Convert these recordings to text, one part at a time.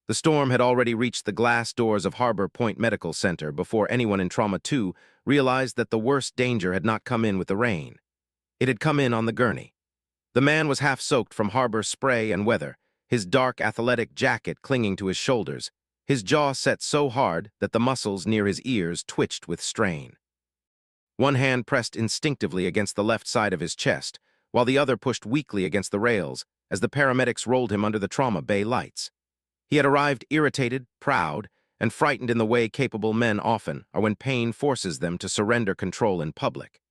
The storm had already reached the glass doors of Harbor Point Medical Center before anyone in Trauma 2 realized that the worst danger had not come in with the rain. It had come in on the gurney. The man was half soaked from harbor spray and weather, his dark athletic jacket clinging to his shoulders, his jaw set so hard that the muscles near his ears twitched with strain. One hand pressed instinctively against the left side of his chest, while the other pushed weakly against the rails as the paramedics rolled him under the trauma bay lights. He had arrived irritated, proud, and frightened in the way capable men often are when pain forces them to surrender control in public.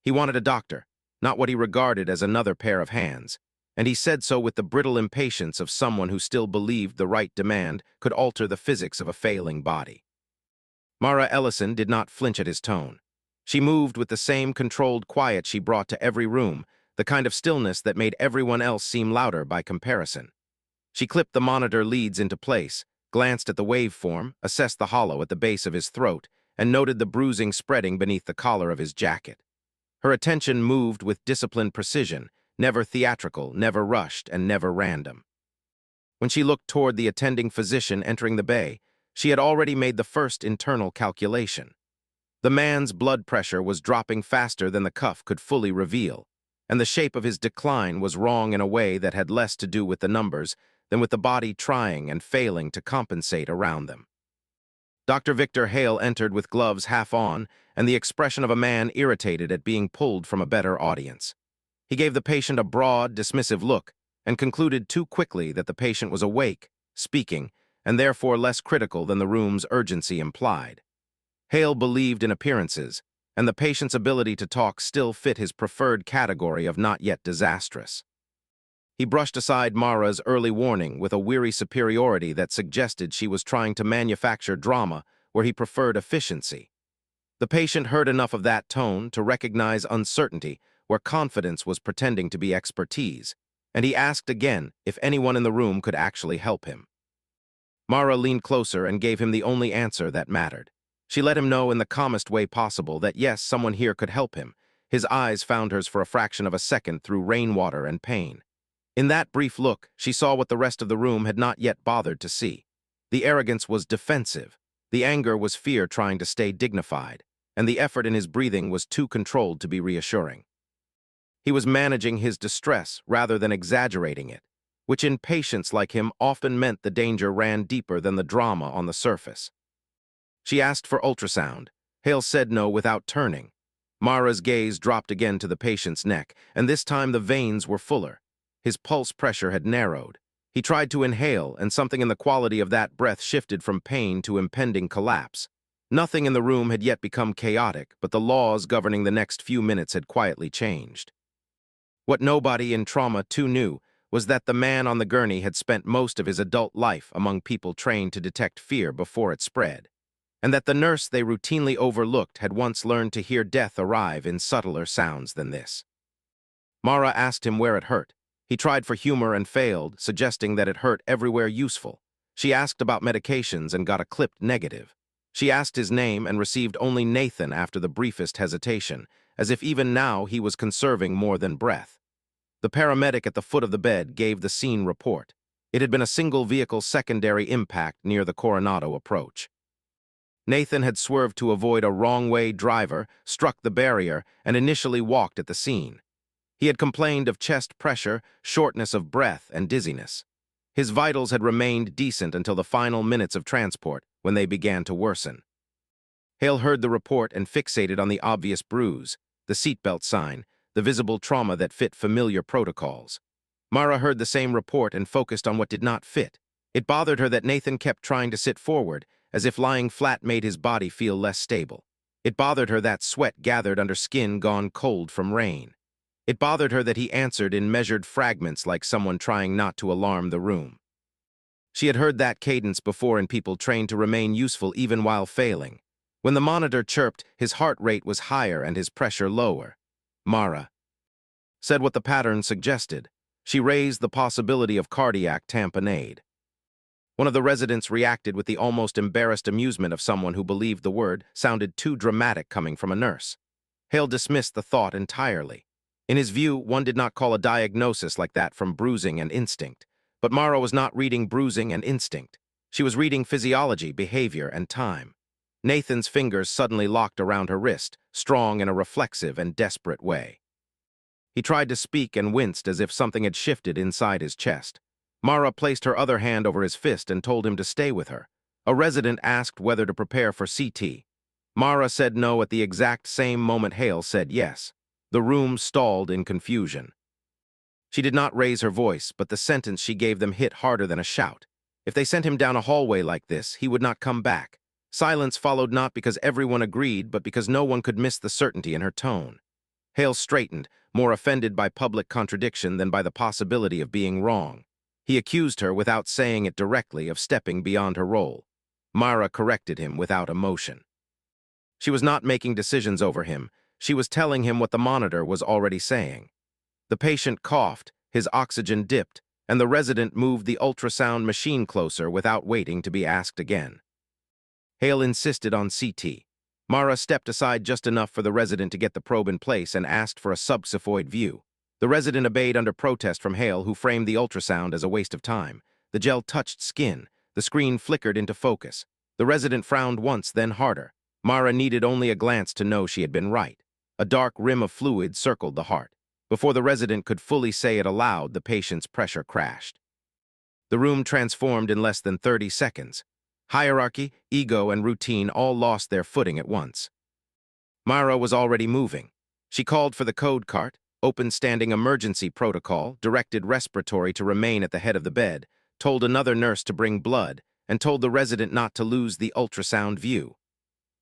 He wanted a doctor, not what he regarded as another pair of hands, and he said so with the brittle impatience of someone who still believed the right demand could alter the physics of a failing body. Mara Ellison did not flinch at his tone. She moved with the same controlled quiet she brought to every room, the kind of stillness that made everyone else seem louder by comparison. She clipped the monitor leads into place, glanced at the waveform, assessed the hollow at the base of his throat, and noted the bruising spreading beneath the collar of his jacket. Her attention moved with disciplined precision, never theatrical, never rushed, and never random. When she looked toward the attending physician entering the bay, she had already made the first internal calculation. The man's blood pressure was dropping faster than the cuff could fully reveal, and the shape of his decline was wrong in a way that had less to do with the numbers than with the body trying and failing to compensate around them. Dr. Victor Hale entered with gloves half on and the expression of a man irritated at being pulled from a better audience. He gave the patient a broad, dismissive look and concluded too quickly that the patient was awake, speaking, and therefore less critical than the room's urgency implied. Hale believed in appearances, and the patient's ability to talk still fit his preferred category of not yet disastrous. He brushed aside Mara's early warning with a weary superiority that suggested she was trying to manufacture drama where he preferred efficiency. The patient heard enough of that tone to recognize uncertainty where confidence was pretending to be expertise, and he asked again if anyone in the room could actually help him. Mara leaned closer and gave him the only answer that mattered. She let him know in the calmest way possible that yes, someone here could help him. His eyes found hers for a fraction of a second through rainwater and pain. In that brief look, she saw what the rest of the room had not yet bothered to see. The arrogance was defensive, the anger was fear trying to stay dignified, and the effort in his breathing was too controlled to be reassuring. He was managing his distress rather than exaggerating it, which in patients like him often meant the danger ran deeper than the drama on the surface. She asked for ultrasound. Hale said no without turning. Mara's gaze dropped again to the patient's neck, and this time the veins were fuller. His pulse pressure had narrowed. He tried to inhale, and something in the quality of that breath shifted from pain to impending collapse. Nothing in the room had yet become chaotic, but the laws governing the next few minutes had quietly changed. What nobody in Trauma 2 knew was that the man on the gurney had spent most of his adult life among people trained to detect fear before it spread, and that the nurse they routinely overlooked had once learned to hear death arrive in subtler sounds than this. Mara asked him where it hurt. He tried for humor and failed, suggesting that it hurt everywhere useful. She asked about medications and got a clipped negative. She asked his name and received only Nathan after the briefest hesitation, as if even now he was conserving more than breath. The paramedic at the foot of the bed gave the scene report. It had been a single-vehicle secondary impact near the Coronado approach. Nathan had swerved to avoid a wrong-way driver, struck the barrier, and initially walked at the scene. He had complained of chest pressure, shortness of breath, and dizziness. His vitals had remained decent until the final minutes of transport, when they began to worsen. Hale heard the report and fixated on the obvious bruise, the seatbelt sign, the visible trauma that fit familiar protocols. Mara heard the same report and focused on what did not fit. It bothered her that Nathan kept trying to sit forward, as if lying flat made his body feel less stable. It bothered her that sweat gathered under skin gone cold from rain. It bothered her that he answered in measured fragments like someone trying not to alarm the room. She had heard that cadence before in people trained to remain useful even while failing. When the monitor chirped, his heart rate was higher and his pressure lower. Mara said what the pattern suggested. She raised the possibility of cardiac tamponade. One of the residents reacted with the almost embarrassed amusement of someone who believed the word sounded too dramatic coming from a nurse. Hale dismissed the thought entirely. In his view, one did not call a diagnosis like that from bruising and instinct. But Mara was not reading bruising and instinct. She was reading physiology, behavior, and time. Nathan's fingers suddenly locked around her wrist, strong in a reflexive and desperate way. He tried to speak and winced as if something had shifted inside his chest. Mara placed her other hand over his fist and told him to stay with her. A resident asked whether to prepare for CT. Mara said no at the exact same moment Hale said yes. The room stalled in confusion. She did not raise her voice, but the sentence she gave them hit harder than a shout. If they sent him down a hallway like this, he would not come back. Silence followed not because everyone agreed, but because no one could miss the certainty in her tone. Hale straightened, more offended by public contradiction than by the possibility of being wrong. He accused her, without saying it directly, of stepping beyond her role. Mara corrected him without emotion. She was not making decisions over him. She was telling him what the monitor was already saying. The patient coughed, his oxygen dipped, and the resident moved the ultrasound machine closer without waiting to be asked again. Hale insisted on CT. Mara stepped aside just enough for the resident to get the probe in place and asked for a subxiphoid view. The resident obeyed under protest from Hale, who framed the ultrasound as a waste of time. The gel touched skin. The screen flickered into focus. The resident frowned once, then harder. Mara needed only a glance to know she had been right. A dark rim of fluid circled the heart. Before the resident could fully say it aloud, the patient's pressure crashed. The room transformed in less than 30 seconds. Hierarchy, ego, and routine all lost their footing at once. Mara was already moving. She called for the code cart, opened standing emergency protocol, directed respiratory to remain at the head of the bed, told another nurse to bring blood, and told the resident not to lose the ultrasound view.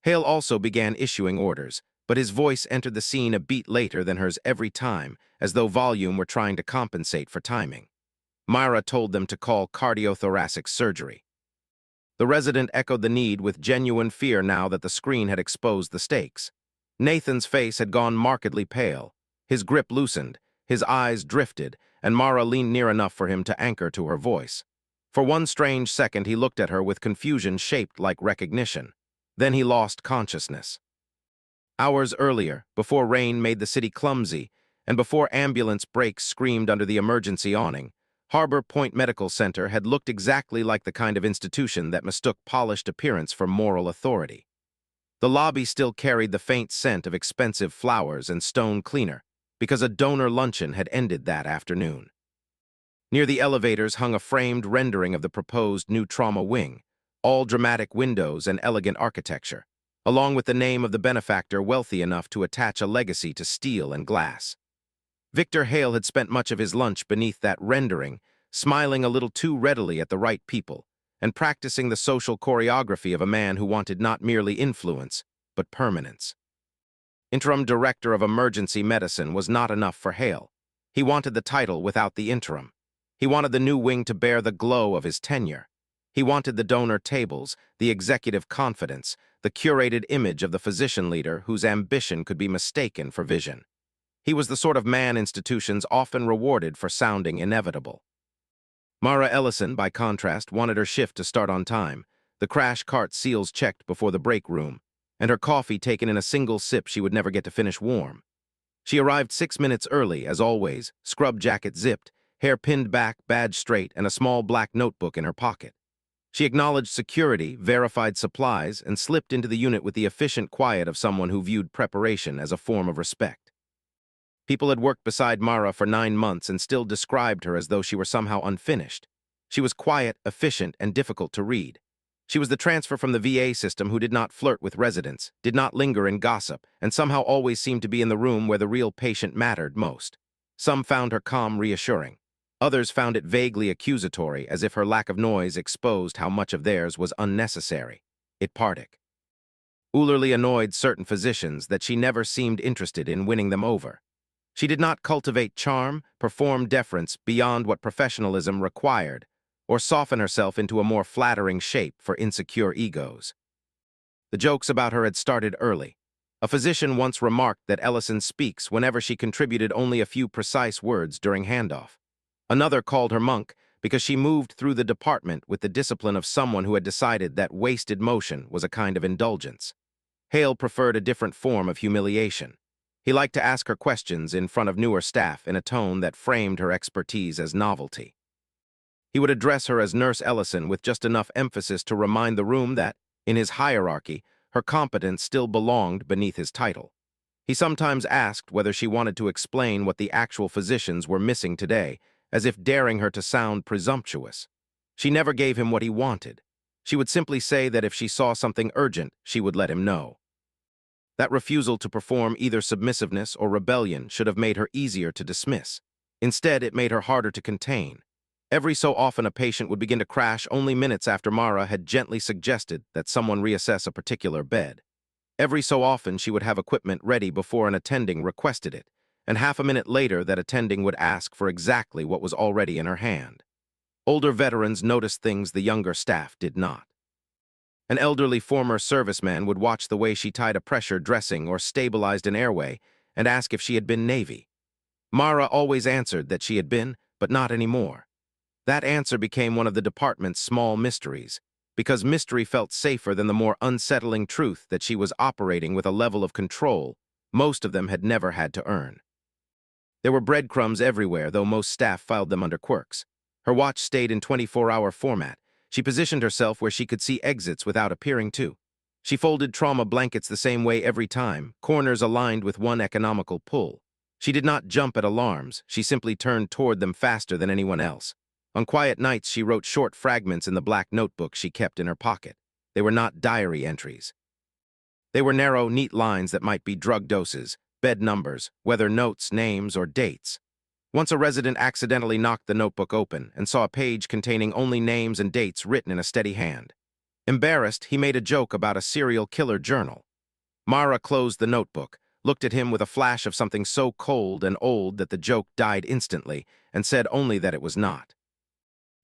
Hale also began issuing orders, but his voice entered the scene a beat later than hers every time, as though volume were trying to compensate for timing. Mara told them to call cardiothoracic surgery. The resident echoed the need with genuine fear now that the screen had exposed the stakes. Nathan's face had gone markedly pale. His grip loosened, his eyes drifted, and Mara leaned near enough for him to anchor to her voice. For one strange second he looked at her with confusion shaped like recognition. Then he lost consciousness. Hours earlier, before rain made the city clumsy, and before ambulance brakes screamed under the emergency awning, Harbor Point Medical Center had looked exactly like the kind of institution that mistook polished appearance for moral authority. The lobby still carried the faint scent of expensive flowers and stone cleaner, because a donor luncheon had ended that afternoon. Near the elevators hung a framed rendering of the proposed new trauma wing, all dramatic windows and elegant architecture, along with the name of the benefactor wealthy enough to attach a legacy to steel and glass. Victor Hale had spent much of his lunch beneath that rendering, smiling a little too readily at the right people, and practicing the social choreography of a man who wanted not merely influence, but permanence. Interim Director of Emergency Medicine was not enough for Hale. He wanted the title without the interim. He wanted the new wing to bear the glow of his tenure. He wanted the donor tables, the executive confidence, the curated image of the physician leader whose ambition could be mistaken for vision. He was the sort of man institutions often rewarded for sounding inevitable. Mara Ellison, by contrast, wanted her shift to start on time, the crash cart seals checked before the break room, and her coffee taken in a single sip she would never get to finish warm. She arrived 6 minutes early, as always, scrub jacket zipped, hair pinned back, badge straight, and a small black notebook in her pocket. She acknowledged security, verified supplies, and slipped into the unit with the efficient quiet of someone who viewed preparation as a form of respect. People had worked beside Mara for 9 months and still described her as though she were somehow unfinished. She was quiet, efficient, and difficult to read. She was the transfer from the VA system who did not flirt with residents, did not linger in gossip, and somehow always seemed to be in the room where the real patient mattered most. Some found her calm reassuring. Others found it vaguely accusatory, as if her lack of noise exposed how much of theirs was unnecessary. It partic. Ullerly annoyed certain physicians that she never seemed interested in winning them over. She did not cultivate charm, perform deference beyond what professionalism required, or soften herself into a more flattering shape for insecure egos. The jokes about her had started early. A physician once remarked that Ellison speaks whenever she contributed only a few precise words during handoff. Another called her monk because she moved through the department with the discipline of someone who had decided that wasted motion was a kind of indulgence. Hale preferred a different form of humiliation. He liked to ask her questions in front of newer staff in a tone that framed her expertise as novelty. He would address her as Nurse Ellison with just enough emphasis to remind the room that, in his hierarchy, her competence still belonged beneath his title. He sometimes asked whether she wanted to explain what the actual physicians were missing today, as if daring her to sound presumptuous. She never gave him what he wanted. She would simply say that if she saw something urgent, she would let him know. That refusal to perform either submissiveness or rebellion should have made her easier to dismiss. Instead, it made her harder to contain. Every so often, a patient would begin to crash only minutes after Mara had gently suggested that someone reassess a particular bed. Every so often, she would have equipment ready before an attending requested it, and half a minute later that attending would ask for exactly what was already in her hand. Older veterans noticed things the younger staff did not. An elderly former serviceman would watch the way she tied a pressure dressing or stabilized an airway and ask if she had been Navy. Mara always answered that she had been, but not anymore. That answer became one of the department's small mysteries, because mystery felt safer than the more unsettling truth that she was operating with a level of control most of them had never had to earn. There were breadcrumbs everywhere, though most staff filed them under quirks. Her watch stayed in 24-hour format. She positioned herself where she could see exits without appearing to. She folded trauma blankets the same way every time, corners aligned with one economical pull. She did not jump at alarms, she simply turned toward them faster than anyone else. On quiet nights, she wrote short fragments in the black notebook she kept in her pocket. They were not diary entries. They were narrow, neat lines that might be drug doses, bed numbers, weather notes, names, or dates. Once a resident accidentally knocked the notebook open and saw a page containing only names and dates written in a steady hand. Embarrassed, he made a joke about a serial killer journal. Mara closed the notebook, looked at him with a flash of something so cold and old that the joke died instantly, and said only that it was not.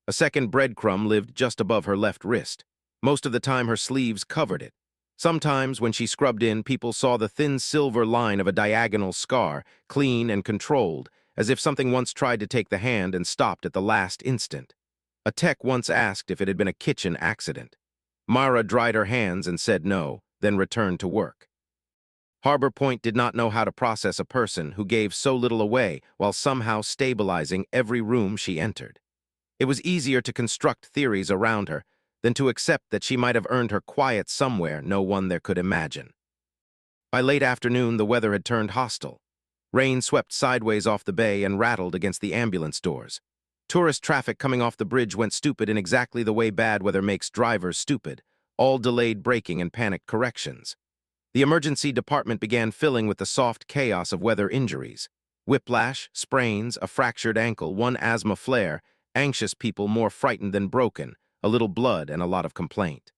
A second breadcrumb lived just above her left wrist. Most of the time her sleeves covered it. Sometimes, when she scrubbed in, people saw the thin silver line of a diagonal scar, clean and controlled, as if something once tried to take the hand and stopped at the last instant. A tech once asked if it had been a kitchen accident. Mara dried her hands and said no, then returned to work. Harbor Point did not know how to process a person who gave so little away while somehow stabilizing every room she entered. It was easier to construct theories around her than to accept that she might have earned her quiet somewhere no one there could imagine. By late afternoon, the weather had turned hostile. Rain swept sideways off the bay and rattled against the ambulance doors. Tourist traffic coming off the bridge went stupid in exactly the way bad weather makes drivers stupid, all delayed braking and panicked corrections. The emergency department began filling with the soft chaos of weather injuries. Whiplash, sprains, a fractured ankle, one asthma flare, anxious people more frightened than broken, a little blood and a lot of complaint.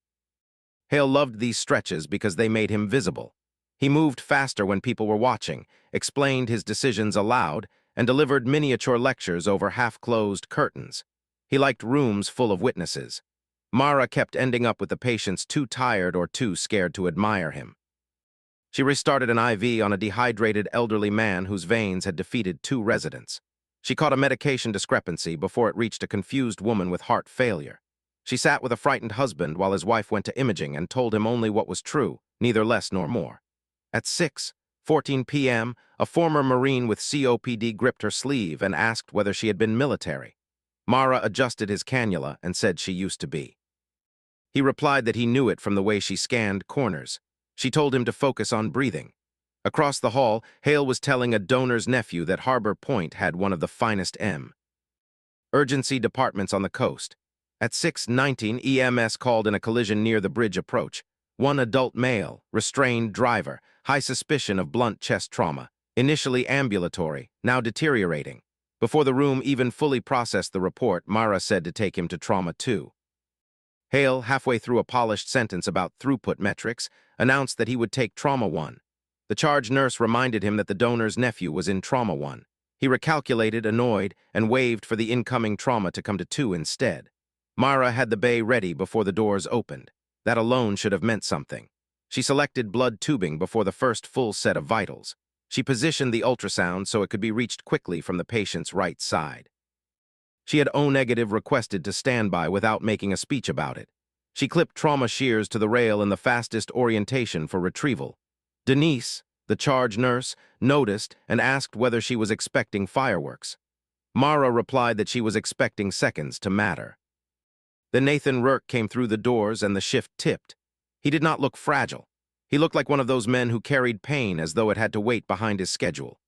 Hale loved these stretches because they made him visible. He moved faster when people were watching, explained his decisions aloud, and delivered miniature lectures over half-closed curtains. He liked rooms full of witnesses. Mara kept ending up with the patients too tired or too scared to admire him. She restarted an IV on a dehydrated elderly man whose veins had defeated 2 residents. She caught a medication discrepancy before it reached a confused woman with heart failure. She sat with a frightened husband while his wife went to imaging and told him only what was true, neither less nor more. At 6:14 p.m., a former Marine with COPD gripped her sleeve and asked whether she had been military. Mara adjusted his cannula and said she used to be. He replied that he knew it from the way she scanned corners. She told him to focus on breathing. Across the hall, Hale was telling a donor's nephew that Harbor Point had one of the finest emergency departments on the coast. At 6:19, EMS called in a collision near the bridge approach. One adult male, restrained driver, high suspicion of blunt chest trauma, initially ambulatory, now deteriorating. Before the room even fully processed the report, Mara said to take him to Trauma 2. Hale, halfway through a polished sentence about throughput metrics, announced that he would take Trauma 1. The charge nurse reminded him that the donor's nephew was in Trauma 1. He recalculated, annoyed, and waved for the incoming trauma to come to 2 instead. Mara had the bay ready before the doors opened. That alone should have meant something. She selected blood tubing before the first full set of vitals. She positioned the ultrasound so it could be reached quickly from the patient's right side. She had O-negative requested to stand by without making a speech about it. She clipped trauma shears to the rail in the fastest orientation for retrieval. Denise, the charge nurse, noticed and asked whether she was expecting fireworks. Mara replied that she was expecting seconds to matter. Then Nathan Rourke came through the doors and the shift tipped. He did not look fragile. He looked like one of those men who carried pain as though it had to wait behind his schedule.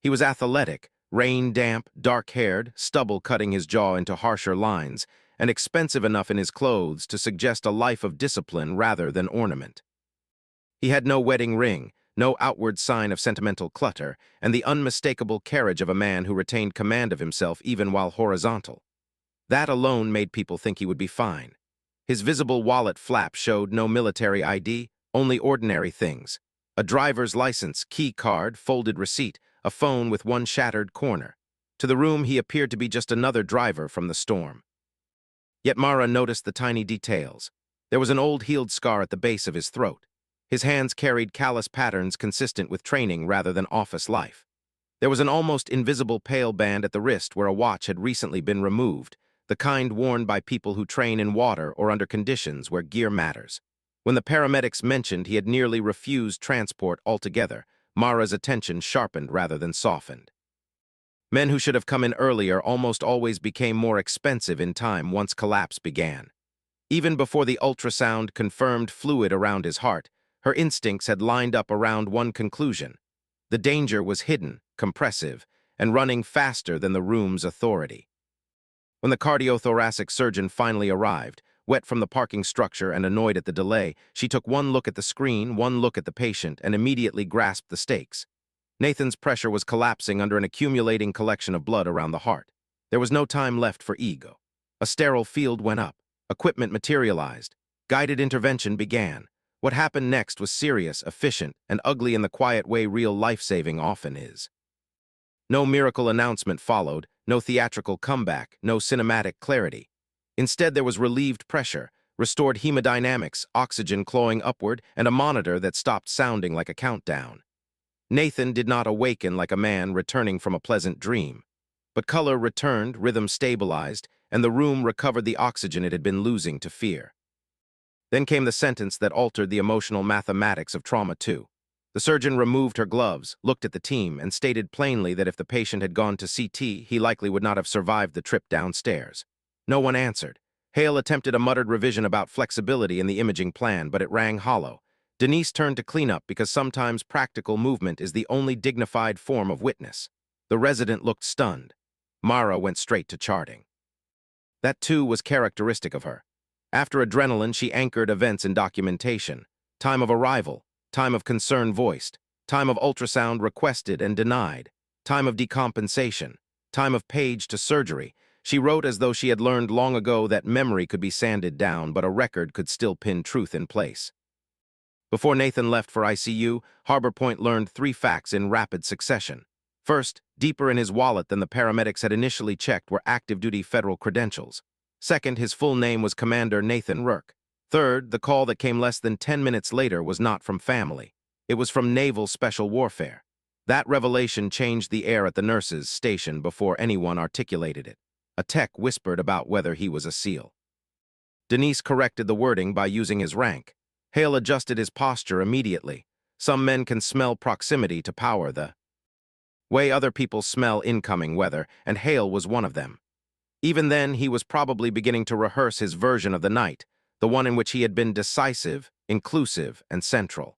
He was athletic, rain-damp, dark-haired, stubble cutting his jaw into harsher lines, and expensive enough in his clothes to suggest a life of discipline rather than ornament. He had no wedding ring, no outward sign of sentimental clutter, and the unmistakable carriage of a man who retained command of himself even while horizontal. That alone made people think he would be fine. His visible wallet flap showed no military ID, only ordinary things. A driver's license, key card, folded receipt, a phone with one shattered corner. To the room, he appeared to be just another driver from the storm. Yet Mara noticed the tiny details. There was an old healed scar at the base of his throat. His hands carried callous patterns consistent with training rather than office life. There was an almost invisible pale band at the wrist where a watch had recently been removed, the kind worn by people who train in water or under conditions where gear matters. When the paramedics mentioned he had nearly refused transport altogether, Mara's attention sharpened rather than softened. Men who should have come in earlier almost always became more expensive in time once collapse began. Even before the ultrasound confirmed fluid around his heart, her instincts had lined up around one conclusion. The danger was hidden, compressive, and running faster than the room's authority. When the cardiothoracic surgeon finally arrived, wet from the parking structure and annoyed at the delay, she took one look at the screen, one look at the patient, and immediately grasped the stakes. Nathan's pressure was collapsing under an accumulating collection of blood around the heart. There was no time left for ego. A sterile field went up. Equipment materialized. Guided intervention began. What happened next was serious, efficient, and ugly in the quiet way real life-saving often is. No miracle announcement followed, no theatrical comeback, no cinematic clarity. Instead, there was relieved pressure, restored hemodynamics, oxygen clawing upward, and a monitor that stopped sounding like a countdown. Nathan did not awaken like a man returning from a pleasant dream. But color returned, rhythm stabilized, and the room recovered the oxygen it had been losing to fear. Then came the sentence that altered the emotional mathematics of trauma 2. The surgeon removed her gloves, looked at the team, and stated plainly that if the patient had gone to CT, he likely would not have survived the trip downstairs. No one answered. Hale attempted a muttered revision about flexibility in the imaging plan, but it rang hollow. Denise turned to clean up because sometimes practical movement is the only dignified form of witness. The resident looked stunned. Mara went straight to charting. That, too, was characteristic of her. After adrenaline, she anchored events in documentation. Time of arrival, time of concern voiced, time of ultrasound requested and denied, time of decompensation, time of page to surgery. She wrote as though she had learned long ago that memory could be sanded down, but a record could still pin truth in place. Before Nathan left for ICU, Harbor Point learned 3 facts in rapid succession. First, deeper in his wallet than the paramedics had initially checked were active-duty federal credentials. Second, his full name was Commander Nathan Rourke. Third, the call that came less than 10 minutes later was not from family. It was from Naval Special Warfare. That revelation changed the air at the nurses' station before anyone articulated it. A tech whispered about whether he was a SEAL. Denise corrected the wording by using his rank. Hale adjusted his posture immediately. Some men can smell proximity to power the way other people smell incoming weather, and Hale was one of them. Even then, he was probably beginning to rehearse his version of the night, the one in which he had been decisive, inclusive, and central.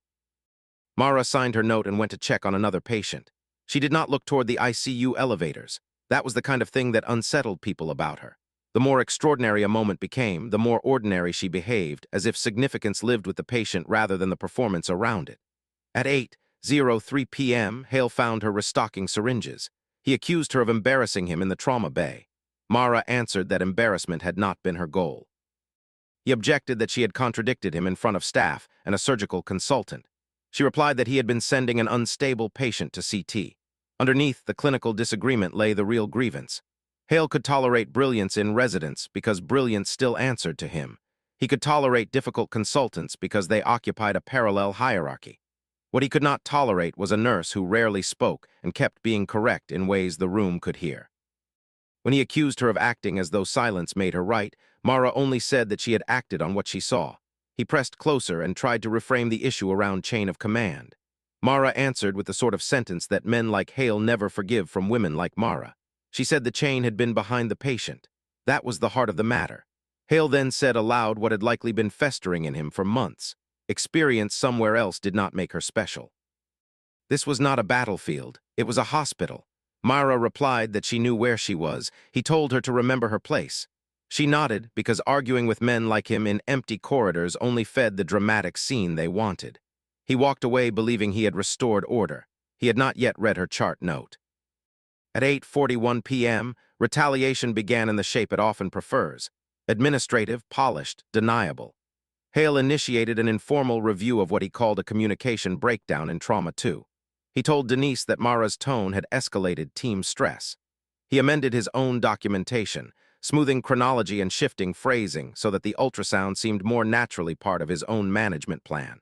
Mara signed her note and went to check on another patient. She did not look toward the ICU elevators. That was the kind of thing that unsettled people about her. The more extraordinary a moment became, the more ordinary she behaved, as if significance lived with the patient rather than the performance around it. At 8:03 p.m., Hale found her restocking syringes. He accused her of embarrassing him in the trauma bay. Mara answered that embarrassment had not been her goal. He objected that she had contradicted him in front of staff and a surgical consultant. She replied that he had been sending an unstable patient to CT. Underneath the clinical disagreement lay the real grievance. Hale could tolerate brilliance in residence because brilliance still answered to him. He could tolerate difficult consultants because they occupied a parallel hierarchy. What he could not tolerate was a nurse who rarely spoke and kept being correct in ways the room could hear. When he accused her of acting as though silence made her right, Mara only said that she had acted on what she saw. He pressed closer and tried to reframe the issue around chain of command. Mara answered with the sort of sentence that men like Hale never forgive from women like Mara. She said the chain had been behind the patient. That was the heart of the matter. Hale then said aloud what had likely been festering in him for months. Experience somewhere else did not make her special. This was not a battlefield. It was a hospital. Myra replied that she knew where she was. He told her to remember her place. She nodded because arguing with men like him in empty corridors only fed the dramatic scene they wanted. He walked away believing he had restored order. He had not yet read her chart note. At 8:41 p.m., retaliation began in the shape it often prefers: administrative, polished, deniable. Hale initiated an informal review of what he called a communication breakdown in Trauma 2. He told Denise that Mara's tone had escalated team stress. He amended his own documentation, smoothing chronology and shifting phrasing so that the ultrasound seemed more naturally part of his own management plan.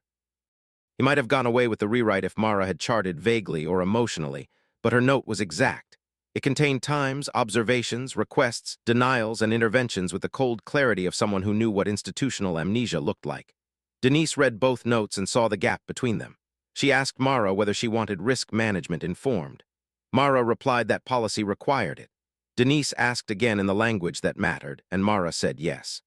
He might have gone away with the rewrite if Mara had charted vaguely or emotionally, but her note was exact. It contained times, observations, requests, denials, and interventions with the cold clarity of someone who knew what institutional amnesia looked like. Denise read both notes and saw the gap between them. She asked Mara whether she wanted risk management informed. Mara replied that policy required it. Denise asked again in the language that mattered, and Mara said yes.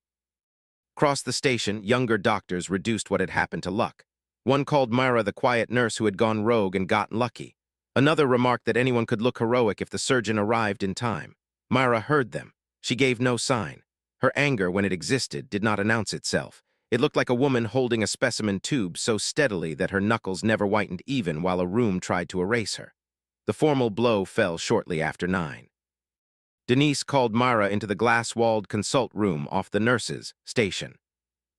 Across the station, younger doctors reduced what had happened to luck. One called Myra the quiet nurse who had gone rogue and gotten lucky. Another remarked that anyone could look heroic if the surgeon arrived in time. Myra heard them. She gave no sign. Her anger, when it existed, did not announce itself. It looked like a woman holding a specimen tube so steadily that her knuckles never whitened even while a room tried to erase her. The formal blow fell shortly after 9. Denise called Myra into the glass-walled consult room off the nurse's station.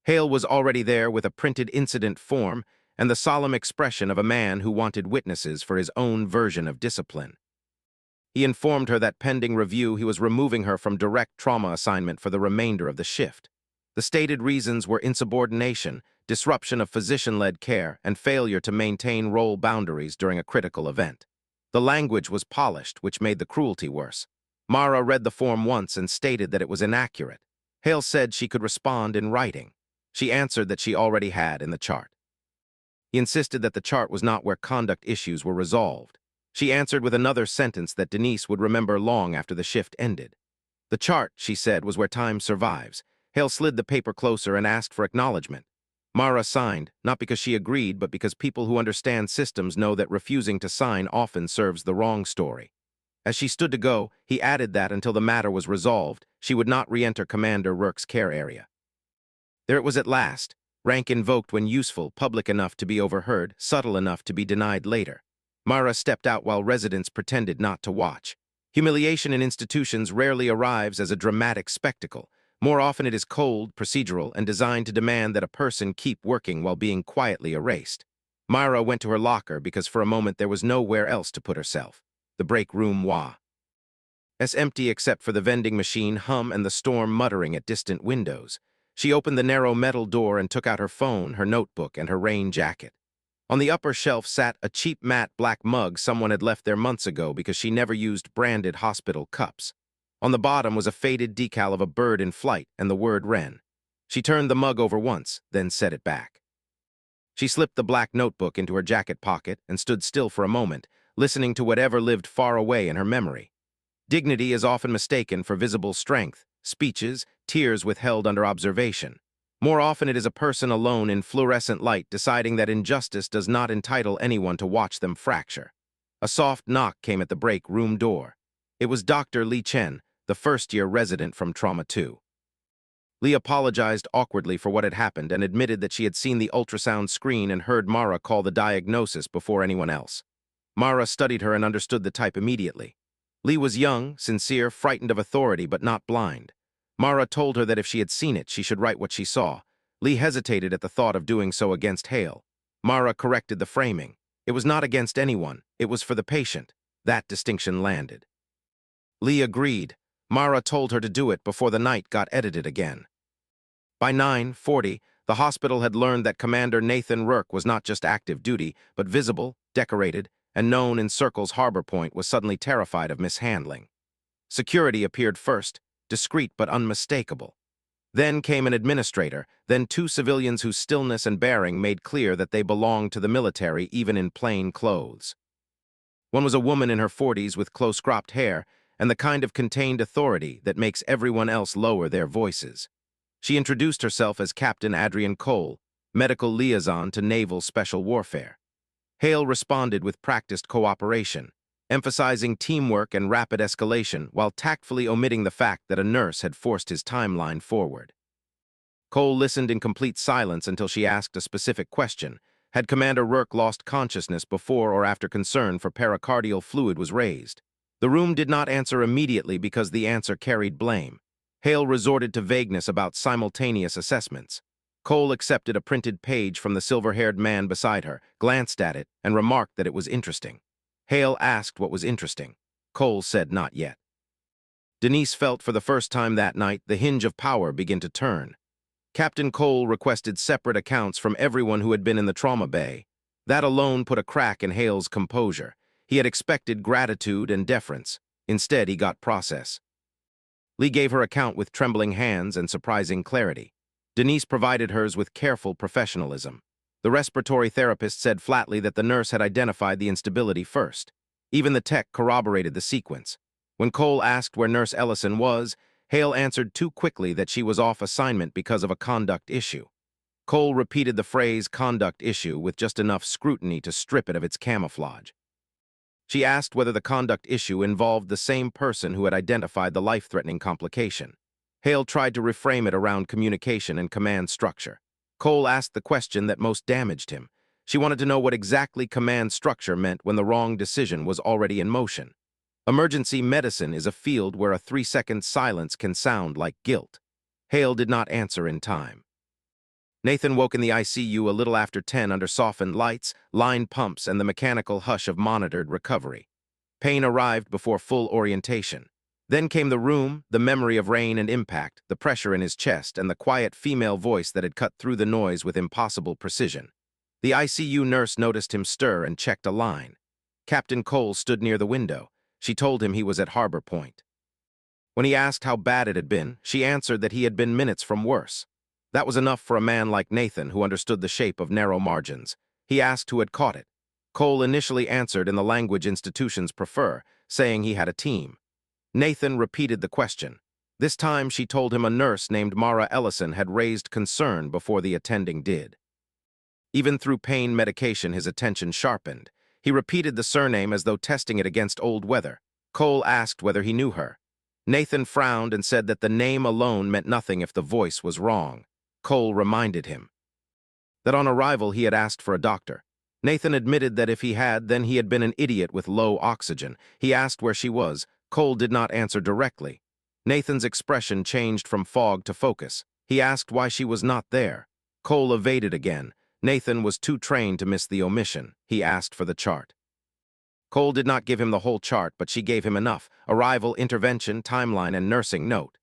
Hale was already there with a printed incident form and the solemn expression of a man who wanted witnesses for his own version of discipline. He informed her that pending review he was removing her from direct trauma assignment for the remainder of the shift. The stated reasons were insubordination, disruption of physician-led care, and failure to maintain role boundaries during a critical event. The language was polished, which made the cruelty worse. Mara read the form once and stated that it was inaccurate. Hale said she could respond in writing. She answered that she already had in the chart. He insisted that the chart was not where conduct issues were resolved. She answered with another sentence that Denise would remember long after the shift ended. The chart, she said, was where time survives. Hale slid the paper closer and asked for acknowledgement. Mara signed, not because she agreed, but because people who understand systems know that refusing to sign often serves the wrong story. As she stood to go, he added that until the matter was resolved, she would not re-enter Commander Rourke's care area. There it was at last. Rank invoked when useful, public enough to be overheard, subtle enough to be denied later. Mara stepped out while residents pretended not to watch. Humiliation in institutions rarely arrives as a dramatic spectacle. More often it is cold, procedural, and designed to demand that a person keep working while being quietly erased. Myra went to her locker because for a moment there was nowhere else to put herself. The break room was empty except for the vending machine hum and the storm muttering at distant windows. She opened the narrow metal door and took out her phone, her notebook, and her rain jacket. On the upper shelf sat a cheap matte black mug someone had left there months ago because she never used branded hospital cups. On the bottom was a faded decal of a bird in flight and the word Wren. She turned the mug over once, then set it back. She slipped the black notebook into her jacket pocket and stood still for a moment, listening to whatever lived far away in her memory. Dignity is often mistaken for visible strength, speeches, tears withheld under observation. More often it is a person alone in fluorescent light deciding that injustice does not entitle anyone to watch them fracture. A soft knock came at the break room door. It was Dr. Li Chen, the first-year resident from Trauma 2. Li apologized awkwardly for what had happened and admitted that she had seen the ultrasound screen and heard Mara call the diagnosis before anyone else. Mara studied her and understood the type immediately. Li was young, sincere, frightened of authority, but not blind. Mara told her that if she had seen it, she should write what she saw. Li hesitated at the thought of doing so against Hale. Mara corrected the framing. It was not against anyone. It was for the patient. That distinction landed. Li agreed. Mara told her to do it before the night got edited again. By 9:40, the hospital had learned that Commander Nathan Rourke was not just active duty, but visible, decorated, and known in circles Harbor Point was suddenly terrified of mishandling. Security appeared first, discreet but unmistakable. Then came an administrator, then two civilians whose stillness and bearing made clear that they belonged to the military even in plain clothes. One was a woman in her 40s with close-cropped hair, and the kind of contained authority that makes everyone else lower their voices. She introduced herself as Captain Adrian Cole, medical liaison to Naval Special Warfare. Hale responded with practiced cooperation, emphasizing teamwork and rapid escalation while tactfully omitting the fact that a nurse had forced his timeline forward. Cole listened in complete silence until she asked a specific question. Had Commander Rourke lost consciousness before or after concern for pericardial fluid was raised? The room did not answer immediately because the answer carried blame. Hale resorted to vagueness about simultaneous assessments. Cole accepted a printed page from the silver-haired man beside her, glanced at it, and remarked that it was interesting. Hale asked what was interesting. Cole said not yet. Denise felt for the first time that night the hinge of power begin to turn. Captain Cole requested separate accounts from everyone who had been in the trauma bay. That alone put a crack in Hale's composure. He had expected gratitude and deference. Instead, he got process. Lee gave her account with trembling hands and surprising clarity. Denise provided hers with careful professionalism. The respiratory therapist said flatly that the nurse had identified the instability first. Even the tech corroborated the sequence. When Cole asked where Nurse Ellison was, Hale answered too quickly that she was off assignment because of a conduct issue. Cole repeated the phrase conduct issue with just enough scrutiny to strip it of its camouflage. She asked whether the conduct issue involved the same person who had identified the life-threatening complication. Hale tried to reframe it around communication and command structure. Cole asked the question that most damaged him. She wanted to know what exactly command structure meant when the wrong decision was already in motion. Emergency medicine is a field where a 3-second silence can sound like guilt. Hale did not answer in time. Nathan woke in the ICU a little after 10 under softened lights, line pumps, and the mechanical hush of monitored recovery. Pain arrived before full orientation. Then came the room, the memory of rain and impact, the pressure in his chest, and the quiet female voice that had cut through the noise with impossible precision. The ICU nurse noticed him stir and checked a line. Captain Cole stood near the window. She told him he was at Harbor Point. When he asked how bad it had been, she answered that he had been minutes from worse. That was enough for a man like Nathan who understood the shape of narrow margins. He asked who had caught it. Cole initially answered in the language institutions prefer, saying he had a team. Nathan repeated the question. This time she told him a nurse named Mara Ellison had raised concern before the attending did. Even through pain medication, his attention sharpened. He repeated the surname as though testing it against old weather. Cole asked whether he knew her. Nathan frowned and said that the name alone meant nothing if the voice was wrong. Cole reminded him that on arrival he had asked for a doctor. Nathan admitted that if he had, then he had been an idiot with low oxygen. He asked where she was. Cole did not answer directly. Nathan's expression changed from fog to focus. He asked why she was not there. Cole evaded again. Nathan was too trained to miss the omission. He asked for the chart. Cole did not give him the whole chart, but she gave him enough: arrival, intervention, timeline, and nursing note.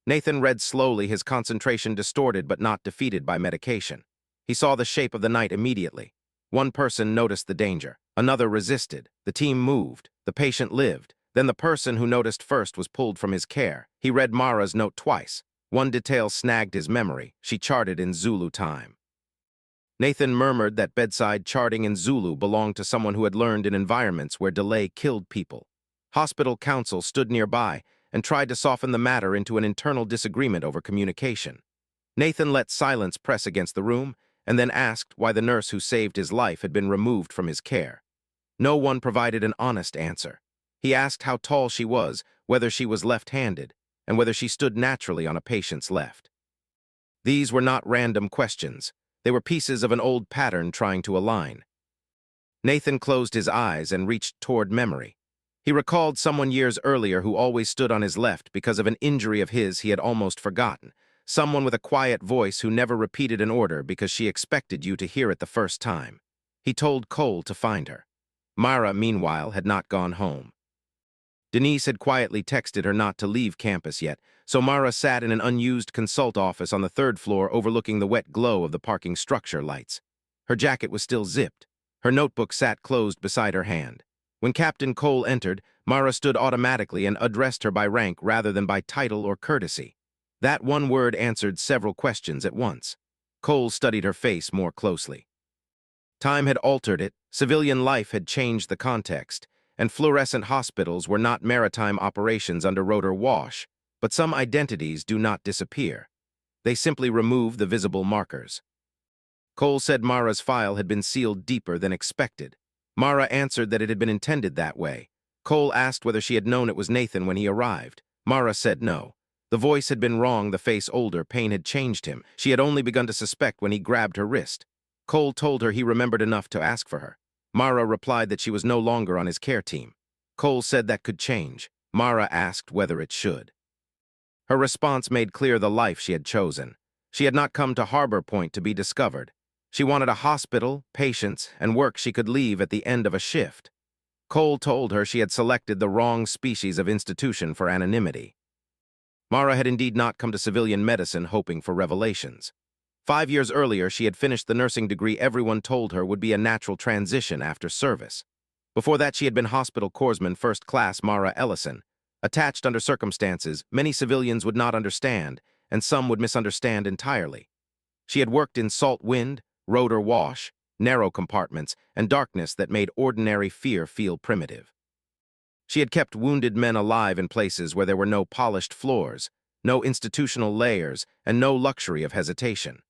Nathan read slowly, his concentration distorted but not defeated by medication. He saw the shape of the night immediately. One person noticed the danger. Another resisted. The team moved. The patient lived. Then the person who noticed first was pulled from his care. He read Mara's note twice. One detail snagged his memory. She charted in Zulu time. Nathan murmured that bedside charting in Zulu belonged to someone who had learned in environments where delay killed people. Hospital counsel stood nearby and tried to soften the matter into an internal disagreement over communication. Nathan let silence press against the room and then asked why the nurse who saved his life had been removed from his care. No one provided an honest answer. He asked how tall she was, whether she was left-handed, and whether she stood naturally on a patient's left. These were not random questions. They were pieces of an old pattern trying to align. Nathan closed his eyes and reached toward memory. He recalled someone years earlier who always stood on his left because of an injury of his he had almost forgotten. Someone with a quiet voice who never repeated an order because she expected you to hear it the first time. He told Cole to find her. Mara, meanwhile, had not gone home. Denise had quietly texted her not to leave campus yet, so Mara sat in an unused consult office on the 3rd floor overlooking the wet glow of the parking structure lights. Her jacket was still zipped. Her notebook sat closed beside her hand. When Captain Cole entered, Mara stood automatically and addressed her by rank rather than by title or courtesy. That one word answered several questions at once. Cole studied her face more closely. Time had altered it, civilian life had changed the context, and fluorescent hospitals were not maritime operations under rotor wash, but some identities do not disappear. They simply remove the visible markers. Cole said Mara's file had been sealed deeper than expected. Mara answered that it had been intended that way. Cole asked whether she had known it was Nathan when he arrived. Mara said no. The voice had been wrong, the face older, pain had changed him. She had only begun to suspect when he grabbed her wrist. Cole told her he remembered enough to ask for her. Mara replied that she was no longer on his care team. Cole said that could change. Mara asked whether it should. Her response made clear the life she had chosen. She had not come to Harbor Point to be discovered. She wanted a hospital, patients, and work she could leave at the end of a shift. Cole told her she had selected the wrong species of institution for anonymity. Mara had indeed not come to civilian medicine hoping for revelations. 5 years earlier, she had finished the nursing degree everyone told her would be a natural transition after service. Before that, she had been Hospital Corpsman First Class Mara Ellison. Attached under circumstances many civilians would not understand, and some would misunderstand entirely. She had worked in salt wind, rotor wash, narrow compartments, and darkness that made ordinary fear feel primitive. She had kept wounded men alive in places where there were no polished floors, no institutional layers, and no luxury of hesitation.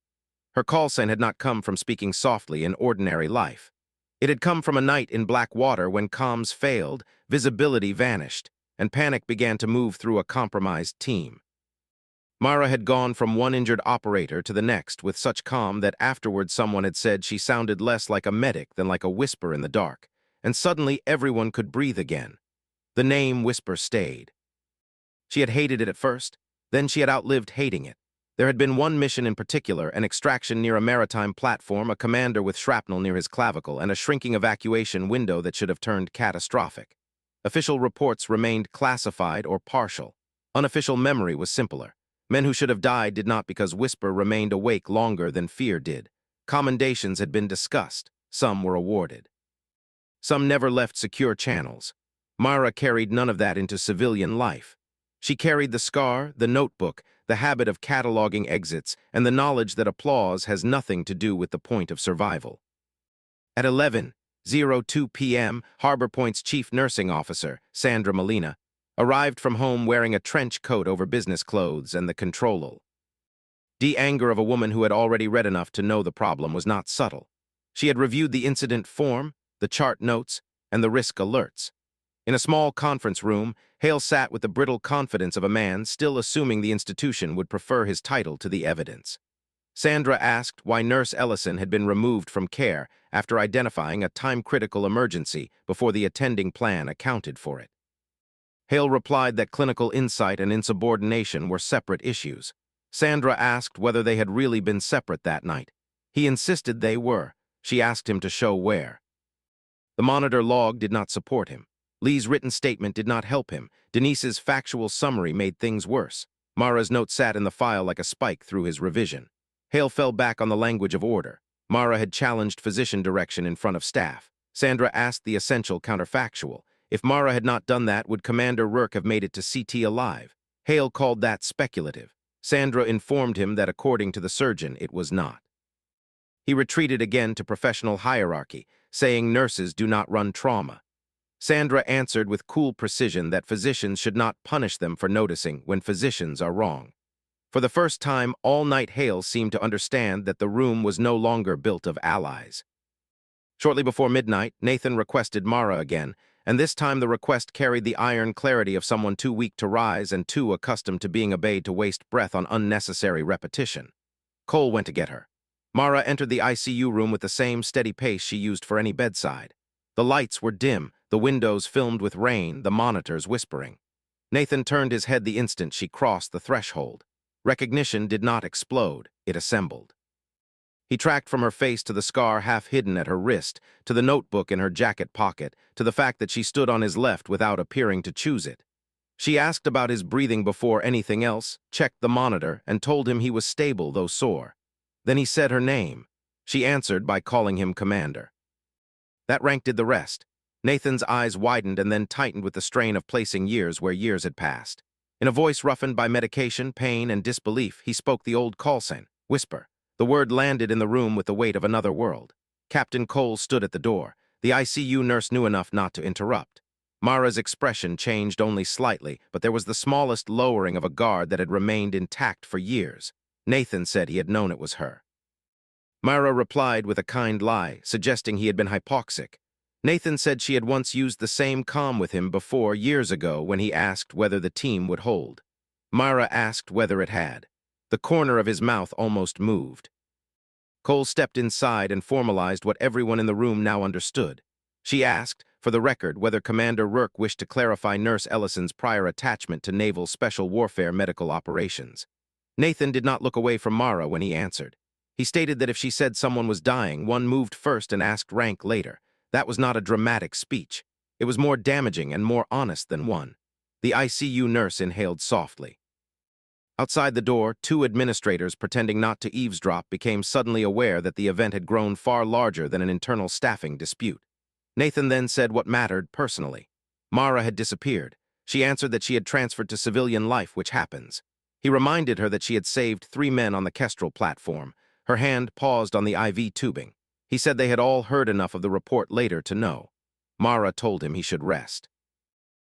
Her call sign had not come from speaking softly in ordinary life. It had come from a night in black water when comms failed, visibility vanished, and panic began to move through a compromised team. Mara had gone from one injured operator to the next with such calm that afterward someone had said she sounded less like a medic than like a whisper in the dark, and suddenly everyone could breathe again. The name Whisper stayed. She had hated it at first, then she had outlived hating it. There had been one mission in particular, an extraction near a maritime platform, a commander with shrapnel near his clavicle, and a shrinking evacuation window that should have turned catastrophic. Official reports remained classified or partial. Unofficial memory was simpler. Men who should have died did not because Whisper remained awake longer than fear did. Commendations had been discussed. Some were awarded. Some never left secure channels. Mara carried none of that into civilian life. She carried the scar, the notebook, the habit of cataloging exits, and the knowledge that applause has nothing to do with the point of survival. At 11:02 p.m., Harbor Point's chief nursing officer, Sandra Molina, arrived from home wearing a trench coat over business clothes and the control. The anger of a woman who had already read enough to know the problem was not subtle. She had reviewed the incident form, the chart notes, and the risk alerts. In a small conference room, Hale sat with the brittle confidence of a man still assuming the institution would prefer his title to the evidence. Sandra asked why Nurse Ellison had been removed from care after identifying a time-critical emergency before the attending plan accounted for it. Hale replied that clinical insight and insubordination were separate issues. Sandra asked whether they had really been separate that night. He insisted they were. She asked him to show where. The monitor log did not support him. Lee's written statement did not help him. Denise's factual summary made things worse. Mara's note sat in the file like a spike through his revision. Hale fell back on the language of order. Mara had challenged physician direction in front of staff. Sandra asked the essential counterfactual. If Mara had not done that, would Commander Rourke have made it to CT alive? Hale called that speculative. Sandra informed him that according to the surgeon, it was not. He retreated again to professional hierarchy, saying nurses do not run trauma. Sandra answered with cool precision that physicians should not punish them for noticing when physicians are wrong. For the first time all night, Hale seemed to understand that the room was no longer built of allies. Shortly before midnight, Nathan requested Mara again, and this time the request carried the iron clarity of someone too weak to rise and too accustomed to being obeyed to waste breath on unnecessary repetition. Cole went to get her. Mara entered the ICU room with the same steady pace she used for any bedside. The lights were dim, the windows filmed with rain, the monitors whispering. Nathan turned his head the instant she crossed the threshold. Recognition did not explode, it assembled. He tracked from her face to the scar half hidden at her wrist, to the notebook in her jacket pocket, to the fact that she stood on his left without appearing to choose it. She asked about his breathing before anything else, checked the monitor, and told him he was stable though sore. Then he said her name. She answered by calling him Commander. That rank did the rest. Nathan's eyes widened and then tightened with the strain of placing years where years had passed. In a voice roughened by medication, pain, and disbelief, he spoke the old call sign, Whisper. The word landed in the room with the weight of another world. Captain Cole stood at the door. The ICU nurse knew enough not to interrupt. Mara's expression changed only slightly, but there was the smallest lowering of a guard that had remained intact for years. Nathan said he had known it was her. Mara replied with a kind lie, suggesting he had been hypoxic. Nathan said she had once used the same calm with him before, years ago, when he asked whether the team would hold. Mara asked whether it had. The corner of his mouth almost moved. Cole stepped inside and formalized what everyone in the room now understood. She asked, for the record, whether Commander Rourke wished to clarify Nurse Ellison's prior attachment to Naval Special Warfare medical operations. Nathan did not look away from Mara when he answered. He stated that if she said someone was dying, one moved first and asked rank later. That was not a dramatic speech. It was more damaging and more honest than one. The ICU nurse inhaled softly. Outside the door, two administrators, pretending not to eavesdrop, became suddenly aware that the event had grown far larger than an internal staffing dispute. Nathan then said what mattered personally. Mara had disappeared. She answered that she had transferred to civilian life, which happens. He reminded her that she had saved 3 men on the Kestrel platform. Her hand paused on the IV tubing. He said they had all heard enough of the report later to know. Mara told him he should rest.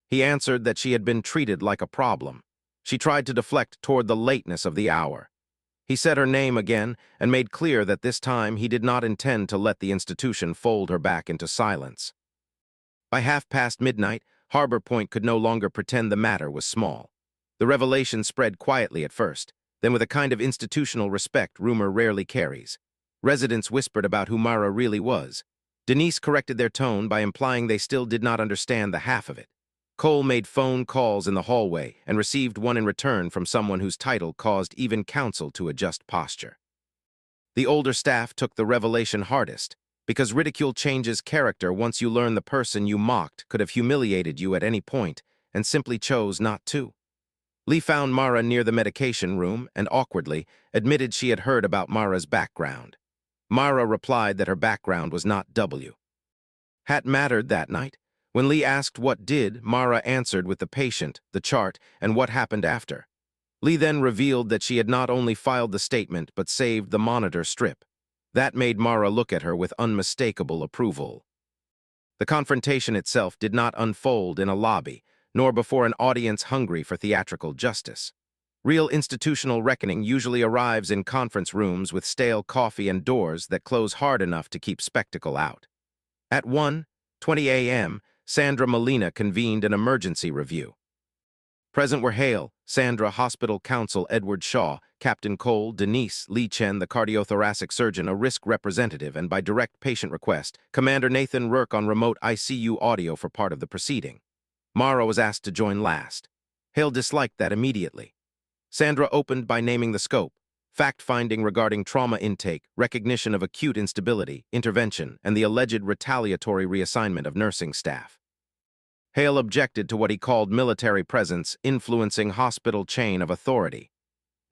He answered that she had been treated like a problem. She tried to deflect toward the lateness of the hour. He said her name again and made clear that this time he did not intend to let the institution fold her back into silence. By midnight, Harbor Point could no longer pretend the matter was small. The revelation spread quietly at first, then with a kind of institutional respect rumor rarely carries. Residents whispered about who Mara really was. Denise corrected their tone by implying they still did not understand the half of it. Cole made phone calls in the hallway and received one in return from someone whose title caused even counsel to adjust posture. The older staff took the revelation hardest, because ridicule changes character once you learn the person you mocked could have humiliated you at any point and simply chose not to. Lee found Mara near the medication room and awkwardly admitted she had heard about Mara's background. Mara replied that her background was not W. Hat mattered that night. When Lee asked what did, Mara answered with the patient, the chart, and what happened after. Lee then revealed that she had not only filed the statement but saved the monitor strip. That made Mara look at her with unmistakable approval. The confrontation itself did not unfold in a lobby, nor before an audience hungry for theatrical justice. Real institutional reckoning usually arrives in conference rooms with stale coffee and doors that close hard enough to keep spectacle out. At 1:20 a.m., Sandra Molina convened an emergency review. Present were Hale, Sandra, Hospital Counsel Edward Shaw, Captain Cole, Denise, Lee Chen, the cardiothoracic surgeon, a risk representative, and by direct patient request, Commander Nathan Rourke on remote ICU audio for part of the proceeding. Mara was asked to join last. Hale disliked that immediately. Sandra opened by naming the scope: fact-finding regarding trauma intake, recognition of acute instability, intervention, and the alleged retaliatory reassignment of nursing staff. Hale objected to what he called military presence influencing hospital chain of authority.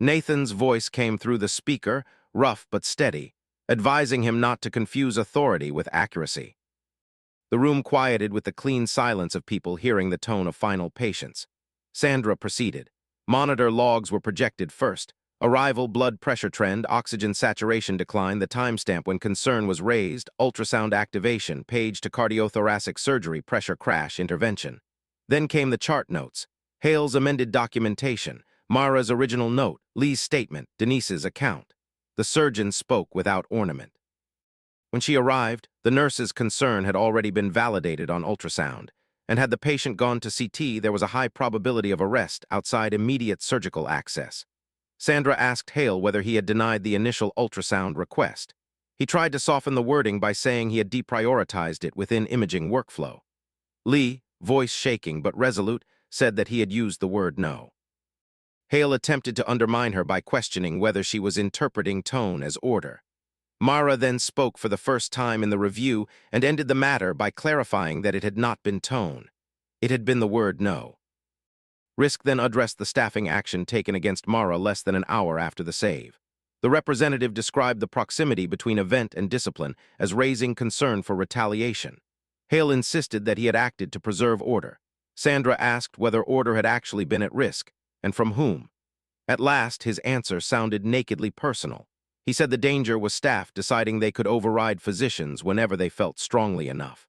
Nathan's voice came through the speaker, rough but steady, advising him not to confuse authority with accuracy. The room quieted with the clean silence of people hearing the tone of final patience. Sandra proceeded. Monitor logs were projected first. Arrival, blood pressure trend, oxygen saturation decline, the timestamp when concern was raised, ultrasound activation, page to cardiothoracic surgery, pressure crash, intervention. Then came the chart notes. Hale's amended documentation, Mara's original note, Lee's statement, Denise's account. The surgeon spoke without ornament. When she arrived, the nurse's concern had already been validated on ultrasound, and had the patient gone to CT, there was a high probability of arrest outside immediate surgical access. Sandra asked Hale whether he had denied the initial ultrasound request. He tried to soften the wording by saying he had deprioritized it within imaging workflow. Lee, voice shaking but resolute, said that he had used the word no. Hale attempted to undermine her by questioning whether she was interpreting tone as order. Mara then spoke for the first time in the review and ended the matter by clarifying that it had not been tone. It had been the word no. Risk then addressed the staffing action taken against Mara less than an hour after the save. The representative described the proximity between event and discipline as raising concern for retaliation. Hale insisted that he had acted to preserve order. Sandra asked whether order had actually been at risk, and from whom. At last, his answer sounded nakedly personal. He said the danger was staff deciding they could override physicians whenever they felt strongly enough.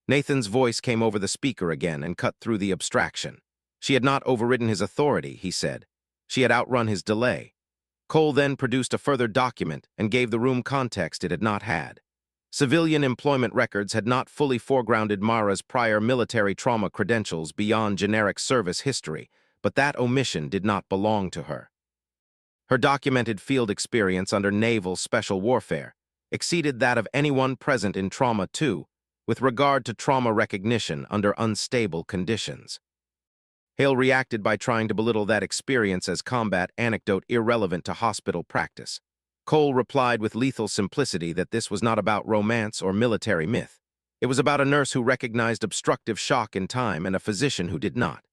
Nathan's voice came over the speaker again and cut through the abstraction. She had not overridden his authority, he said. She had outrun his delay. Cole then produced a further document and gave the room context it had not had. Civilian employment records had not fully foregrounded Mara's prior military trauma credentials beyond generic service history, but that omission did not belong to her. Her documented field experience under naval special warfare exceeded that of anyone present in Trauma 2 with regard to trauma recognition under unstable conditions. Hale reacted by trying to belittle that experience as combat anecdote irrelevant to hospital practice. Cole replied with lethal simplicity that this was not about romance or military myth. It was about a nurse who recognized obstructive shock in time and a physician who did not.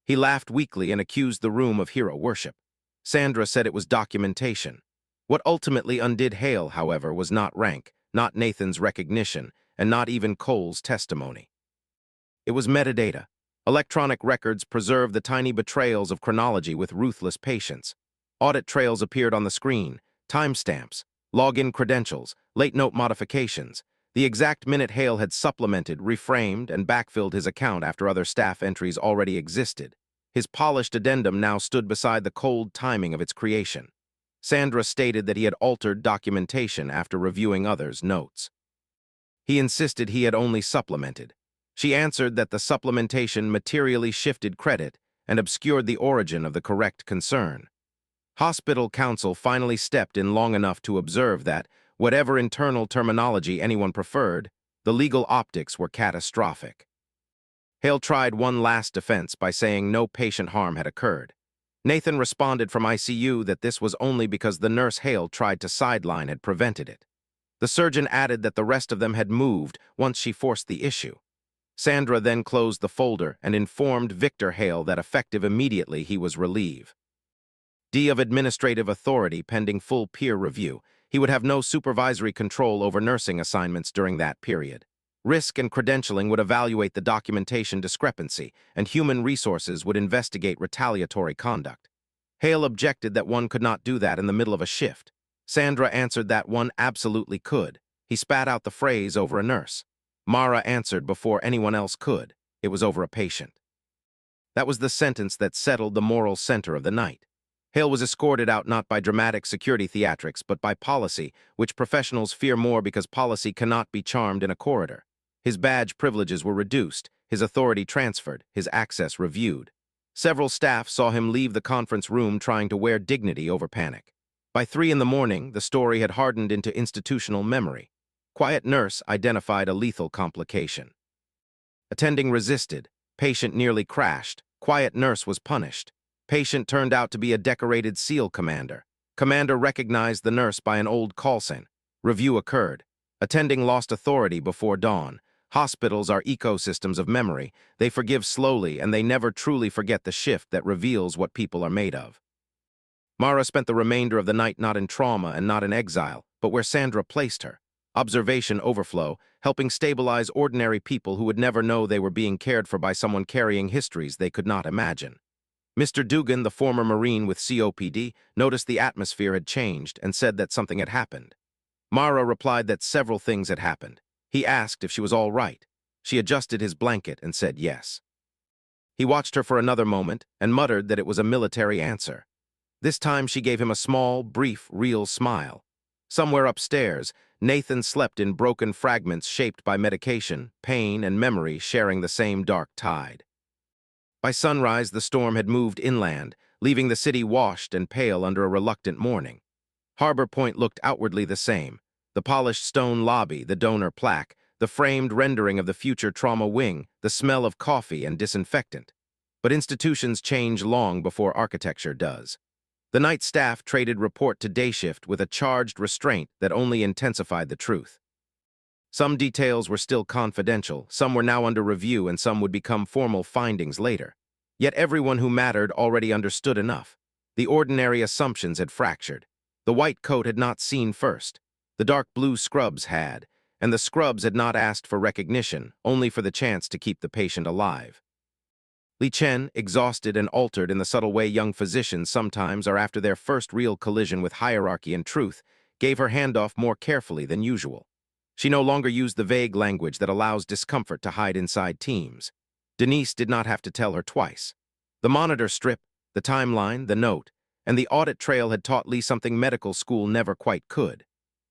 He laughed weakly and accused the room of hero worship. Sandra said it was documentation. What ultimately undid Hale, however, was not rank, not Nathan's recognition, and not even Cole's testimony. It was metadata. Electronic records preserved the tiny betrayals of chronology with ruthless patience. Audit trails appeared on the screen, timestamps, login credentials, late note modifications, the exact minute Hale had supplemented, reframed, and backfilled his account after other staff entries already existed. His polished addendum now stood beside the cold timing of its creation. Sandra stated that he had altered documentation after reviewing others' notes. He insisted he had only supplemented. She answered that the supplementation materially shifted credit and obscured the origin of the correct concern. Hospital counsel finally stepped in long enough to observe that, whatever internal terminology anyone preferred, the legal optics were catastrophic. Hale tried one last defense by saying no patient harm had occurred. Nathan responded from ICU that this was only because the nurse Hale tried to sideline had prevented it. The surgeon added that the rest of them had moved once she forced the issue. Sandra then closed the folder and informed Victor Hale that effective immediately he was relieved. D of administrative authority pending full peer review. He would have no supervisory control over nursing assignments during that period. Risk and credentialing would evaluate the documentation discrepancy, and human resources would investigate retaliatory conduct. Hale objected that one could not do that in the middle of a shift. Sandra answered that one absolutely could. He spat out the phrase over a nurse. Mara answered before anyone else could. It was over a patient. That was the sentence that settled the moral center of the night. Hale was escorted out not by dramatic security theatrics, but by policy, which professionals fear more because policy cannot be charmed in a corridor. His badge privileges were reduced, his authority transferred, his access reviewed. Several staff saw him leave the conference room trying to wear dignity over panic. By 3 in the morning, the story had hardened into institutional memory. Quiet nurse identified a lethal complication. Attending resisted. Patient nearly crashed. Quiet nurse was punished. Patient turned out to be a decorated SEAL commander. Commander recognized the nurse by an old call sign. Review occurred. Attending lost authority before dawn. Hospitals are ecosystems of memory. They forgive slowly, and they never truly forget the shift that reveals what people are made of. Mara spent the remainder of the night not in trauma and not in exile, but where Sandra placed her. Observation overflow, helping stabilize ordinary people who would never know they were being cared for by someone carrying histories they could not imagine. Mr. Dugan, the former Marine with COPD, noticed the atmosphere had changed and said that something had happened. Mara replied that several things had happened. He asked if she was all right. She adjusted his blanket and said yes. He watched her for another moment and muttered that it was a military answer. This time she gave him a small, brief, real smile. Somewhere upstairs, Nathan slept in broken fragments shaped by medication, pain, and memory sharing the same dark tide. By sunrise, the storm had moved inland, leaving the city washed and pale under a reluctant morning. Harbor Point looked outwardly the same. The polished stone lobby, the donor plaque, the framed rendering of the future trauma wing, the smell of coffee and disinfectant. But institutions change long before architecture does. The night staff traded report to day shift with a charged restraint that only intensified the truth. Some details were still confidential, some were now under review, and some would become formal findings later. Yet everyone who mattered already understood enough. The ordinary assumptions had fractured. The white coat had not seen first. The dark blue scrubs had, and the scrubs had not asked for recognition, only for the chance to keep the patient alive. Li Chen, exhausted and altered in the subtle way young physicians sometimes are after their first real collision with hierarchy and truth, gave her handoff more carefully than usual. She no longer used the vague language that allows discomfort to hide inside teams. Denise did not have to tell her twice. The monitor strip, the timeline, the note, and the audit trail had taught Lee something medical school never quite could.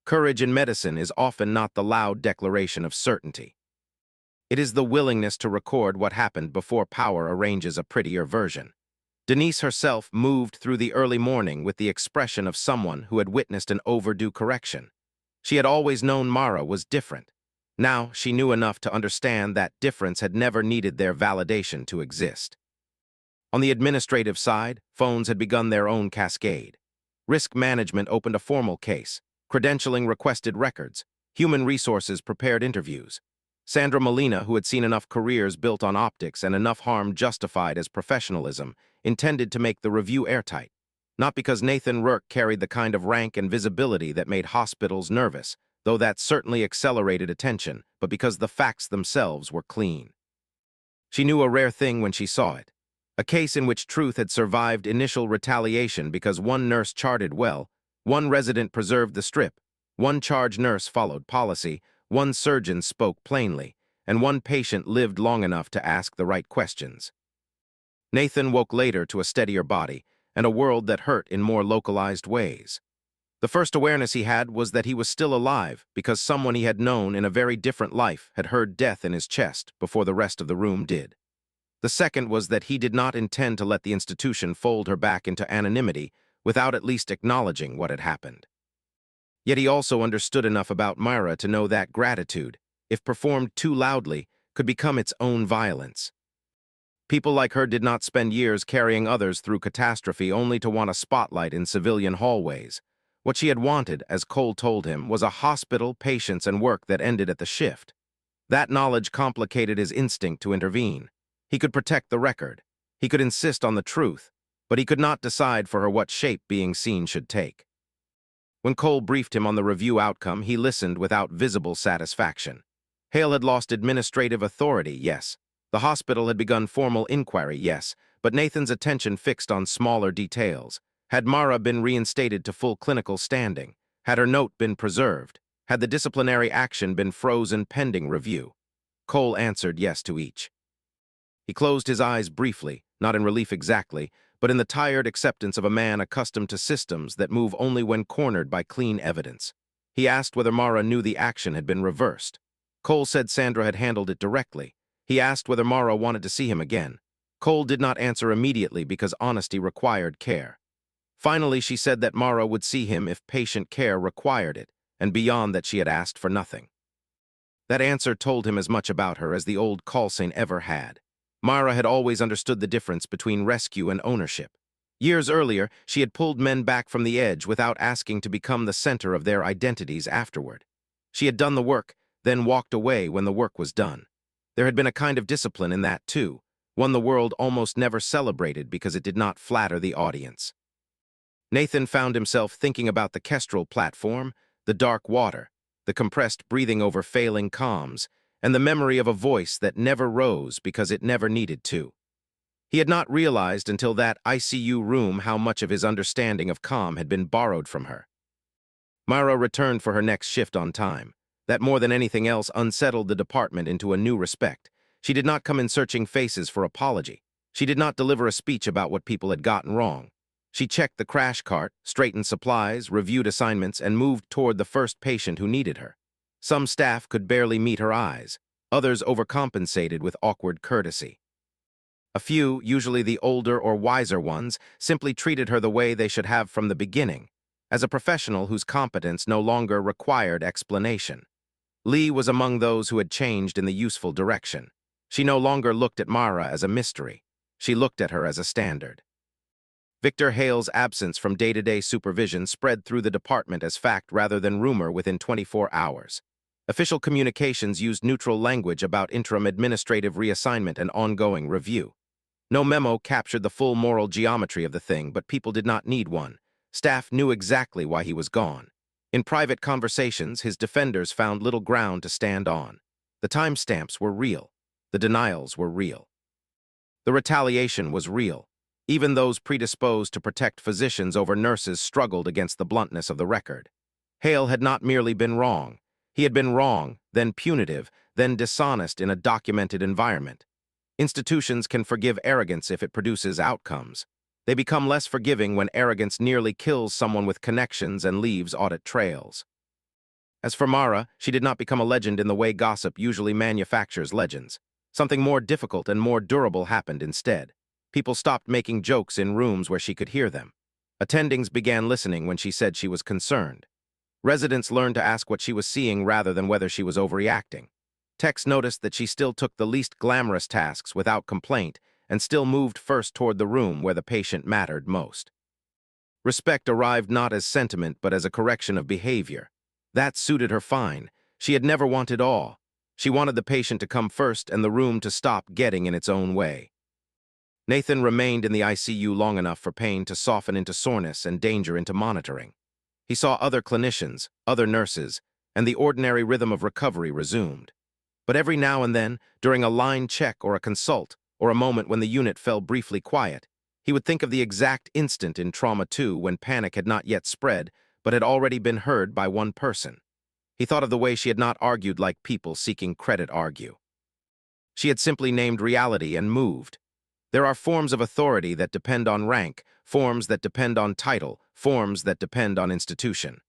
Courage in medicine is often not the loud declaration of certainty. It is the willingness to record what happened before power arranges a prettier version. Denise herself moved through the early morning with the expression of someone who had witnessed an overdue correction. She had always known Mara was different. Now she knew enough to understand that difference had never needed their validation to exist. On the administrative side, phones had begun their own cascade. Risk management opened a formal case. Credentialing requested records. Human resources prepared interviews. Sandra Molina, who had seen enough careers built on optics and enough harm justified as professionalism, intended to make the review airtight. Not because Nathan Rourke carried the kind of rank and visibility that made hospitals nervous, though that certainly accelerated attention, but because the facts themselves were clean. She knew a rare thing when she saw it. A case in which truth had survived initial retaliation because one nurse charted well, one resident preserved the strip, one charge nurse followed policy, one surgeon spoke plainly, and one patient lived long enough to ask the right questions. Nathan woke later to a steadier body and a world that hurt in more localized ways. The first awareness he had was that he was still alive because someone he had known in a very different life had heard death in his chest before the rest of the room did. The second was that he did not intend to let the institution fold her back into anonymity without at least acknowledging what had happened. Yet he also understood enough about Myra to know that gratitude, if performed too loudly, could become its own violence. People like her did not spend years carrying others through catastrophe only to want a spotlight in civilian hallways. What she had wanted, as Cole told him, was a hospital, patients, and work that ended at the shift. That knowledge complicated his instinct to intervene. He could protect the record. He could insist on the truth, but he could not decide for her what shape being seen should take. When Cole briefed him on the review outcome, he listened without visible satisfaction. Hale had lost administrative authority, yes. The hospital had begun formal inquiry, yes, but Nathan's attention fixed on smaller details. Had Mara been reinstated to full clinical standing? Had her note been preserved? Had the disciplinary action been frozen pending review? Cole answered yes to each. He closed his eyes briefly, not in relief exactly, but in the tired acceptance of a man accustomed to systems that move only when cornered by clean evidence. He asked whether Mara knew the action had been reversed. Cole said Sandra had handled it directly. He asked whether Mara wanted to see him again. Cole did not answer immediately because honesty required care. Finally, she said that Mara would see him if patient care required it, and beyond that she had asked for nothing. That answer told him as much about her as the old call sign ever had. Mara had always understood the difference between rescue and ownership. Years earlier, she had pulled men back from the edge without asking to become the center of their identities afterward. She had done the work, then walked away when the work was done. There had been a kind of discipline in that, too, one the world almost never celebrated because it did not flatter the audience. Nathan found himself thinking about the Kestrel platform, the dark water, the compressed breathing over failing comms, and the memory of a voice that never rose because it never needed to. He had not realized until that ICU room how much of his understanding of comm had been borrowed from her. Myra returned for her next shift on time. That more than anything else unsettled the department into a new respect. She did not come in searching faces for apology. She did not deliver a speech about what people had gotten wrong. She checked the crash cart, straightened supplies, reviewed assignments, and moved toward the first patient who needed her. Some staff could barely meet her eyes. Others overcompensated with awkward courtesy. A few, usually the older or wiser ones, simply treated her the way they should have from the beginning, as a professional whose competence no longer required explanation. Lee was among those who had changed in the useful direction. She no longer looked at Mara as a mystery. She looked at her as a standard. Victor Hale's absence from day-to-day supervision spread through the department as fact rather than rumor within 24 hours. Official communications used neutral language about interim administrative reassignment and ongoing review. No memo captured the full moral geometry of the thing, but people did not need one. Staff knew exactly why he was gone. In private conversations, his defenders found little ground to stand on. The timestamps were real. The denials were real. The retaliation was real. Even those predisposed to protect physicians over nurses struggled against the bluntness of the record. Hale had not merely been wrong. He had been wrong, then punitive, then dishonest in a documented environment. Institutions can forgive arrogance if it produces outcomes. They become less forgiving when arrogance nearly kills someone with connections and leaves audit trails. As for Mara, she did not become a legend in the way gossip usually manufactures legends. Something more difficult and more durable happened instead. People stopped making jokes in rooms where she could hear them. Attendings began listening when she said she was concerned. Residents learned to ask what she was seeing rather than whether she was overreacting. Techs noticed that she still took the least glamorous tasks without complaint and still moved first toward the room where the patient mattered most. Respect arrived not as sentiment but as a correction of behavior. That suited her fine. She had never wanted awe. She wanted the patient to come first and the room to stop getting in its own way. Nathan remained in the ICU long enough for pain to soften into soreness and danger into monitoring. He saw other clinicians, other nurses, and the ordinary rhythm of recovery resumed. But every now and then, during a line check or a consult, or a moment when the unit fell briefly quiet, he would think of the exact instant in Trauma 2 when panic had not yet spread, but had already been heard by one person. He thought of the way she had not argued like people seeking credit argue. She had simply named reality and moved. There are forms of authority that depend on rank, forms that depend on title, forms that depend on institution.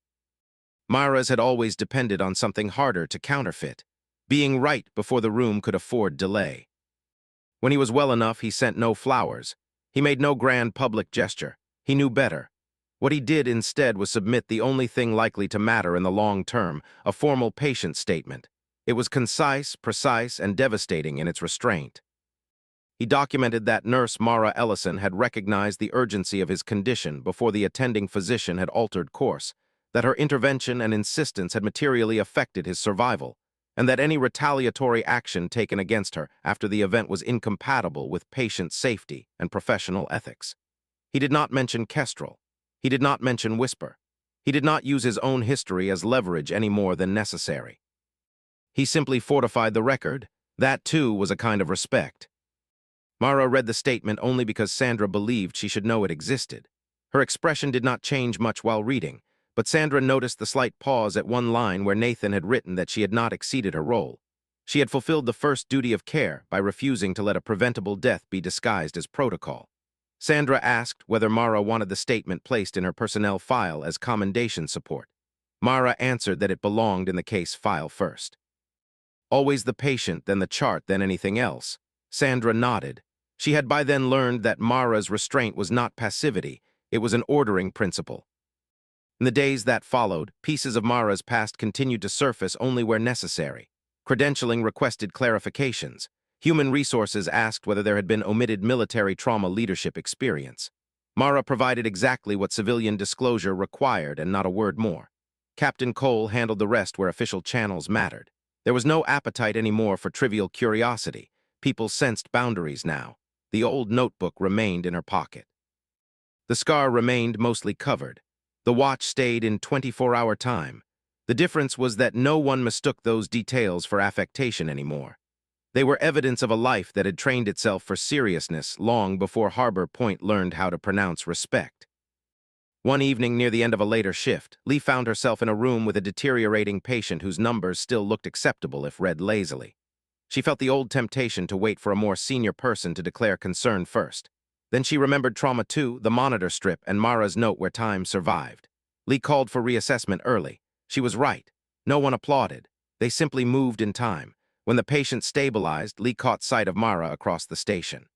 Myra's had always depended on something harder to counterfeit, being right before the room could afford delay. When he was well enough, he sent no flowers. He made no grand public gesture. He knew better. What he did instead was submit the only thing likely to matter in the long term, a formal patient statement. It was concise, precise, and devastating in its restraint. He documented that nurse Mara Ellison had recognized the urgency of his condition before the attending physician had altered course, that her intervention and insistence had materially affected his survival, and that any retaliatory action taken against her after the event was incompatible with patient safety and professional ethics. He did not mention Kestrel. He did not mention Whisper. He did not use his own history as leverage any more than necessary. He simply fortified the record. That, too, was a kind of respect. Mara read the statement only because Sandra believed she should know it existed. Her expression did not change much while reading, but Sandra noticed the slight pause at one line where Nathan had written that she had not exceeded her role. She had fulfilled the first duty of care by refusing to let a preventable death be disguised as protocol. Sandra asked whether Mara wanted the statement placed in her personnel file as commendation support. Mara answered that it belonged in the case file first. Always the patient, then the chart, then anything else. Sandra nodded. She had by then learned that Mara's restraint was not passivity, it was an ordering principle. In the days that followed, pieces of Mara's past continued to surface only where necessary. Credentialing requested clarifications. Human Resources asked whether there had been omitted military trauma leadership experience. Mara provided exactly what civilian disclosure required and not a word more. Captain Cole handled the rest where official channels mattered. There was no appetite anymore for trivial curiosity. People sensed boundaries now. The old notebook remained in her pocket. The scar remained mostly covered. The watch stayed in 24-hour time. The difference was that no one mistook those details for affectation anymore. They were evidence of a life that had trained itself for seriousness long before Harbor Point learned how to pronounce respect. One evening near the end of a later shift, Lee found herself in a room with a deteriorating patient whose numbers still looked acceptable if read lazily. She felt the old temptation to wait for a more senior person to declare concern first. Then she remembered Trauma 2, the monitor strip, and Mara's note where time survived. Lee called for reassessment early. She was right. No one applauded. They simply moved in time. When the patient stabilized, Lee caught sight of Mara across the station.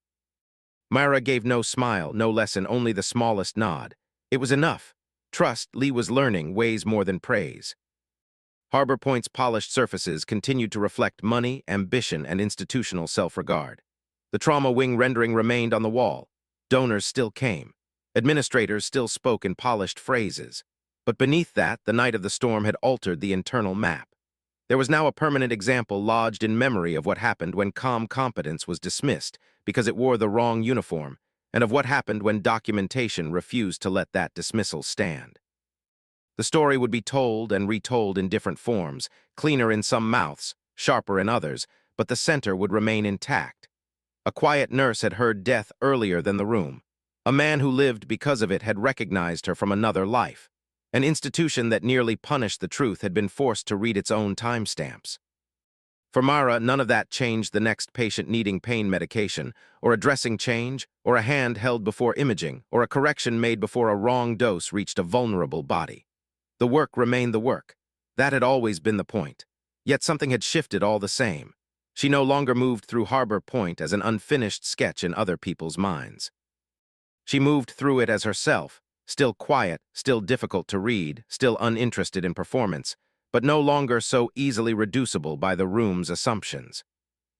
Mara gave no smile, no lesson, only the smallest nod. It was enough. Trust, Lee was learning, weighs more than praise. Harbor Point's polished surfaces continued to reflect money, ambition, and institutional self-regard. The trauma wing rendering remained on the wall. Donors still came. Administrators still spoke in polished phrases. But beneath that, the night of the storm had altered the internal map. There was now a permanent example lodged in memory of what happened when calm competence was dismissed because it wore the wrong uniform, and of what happened when documentation refused to let that dismissal stand. The story would be told and retold in different forms, cleaner in some mouths, sharper in others, but the center would remain intact. A quiet nurse had heard death earlier than the room. A man who lived because of it had recognized her from another life. An institution that nearly punished the truth had been forced to read its own timestamps. For Mara, none of that changed the next patient needing pain medication, or a dressing change, or a hand held before imaging, or a correction made before a wrong dose reached a vulnerable body. The work remained the work. That had always been the point. Yet something had shifted all the same. She no longer moved through Harbor Point as an unfinished sketch in other people's minds. She moved through it as herself, still quiet, still difficult to read, still uninterested in performance, but no longer so easily reducible by the room's assumptions.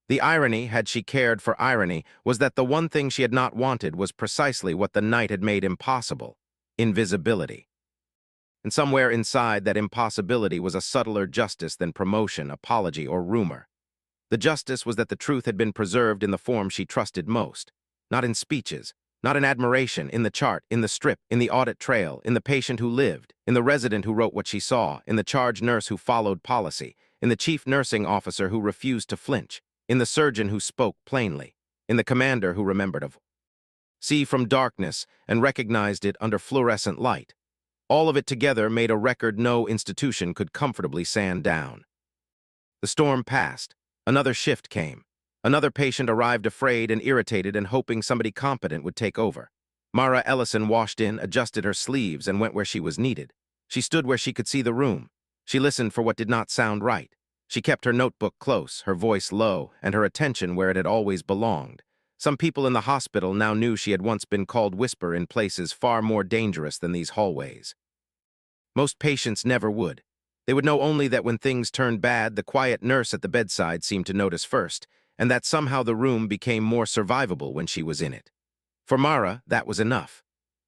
The irony, had she cared for irony, was that the one thing she had not wanted was precisely what the night had made impossible: invisibility. And somewhere inside that impossibility was a subtler justice than promotion, apology, or rumor. The justice was that the truth had been preserved in the form she trusted most, not in speeches, not in admiration, in the chart, in the strip, in the audit trail, in the patient who lived, in the resident who wrote what she saw, in the charge nurse who followed policy, in the chief nursing officer who refused to flinch, in the surgeon who spoke plainly, in the commander who remembered of see from darkness and recognized it under fluorescent light. All of it together made a record no institution could comfortably sand down. The storm passed. Another shift came. Another patient arrived afraid and irritated and hoping somebody competent would take over. Mara Ellison washed in, adjusted her sleeves, and went where she was needed. She stood where she could see the room. She listened for what did not sound right. She kept her notebook close, her voice low, and her attention where it had always belonged. Some people in the hospital now knew she had once been called Whisper in places far more dangerous than these hallways. Most patients never would. They would know only that when things turned bad, the quiet nurse at the bedside seemed to notice first, and that somehow the room became more survivable when she was in it. For Mara, that was enough.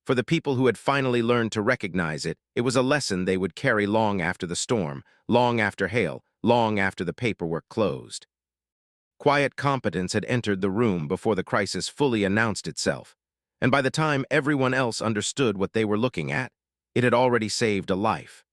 For the people who had finally learned to recognize it, it was a lesson they would carry long after the storm, long after hail, long after the paperwork closed. Quiet competence had entered the room before the crisis fully announced itself, and by the time everyone else understood what they were looking at, it had already saved a life.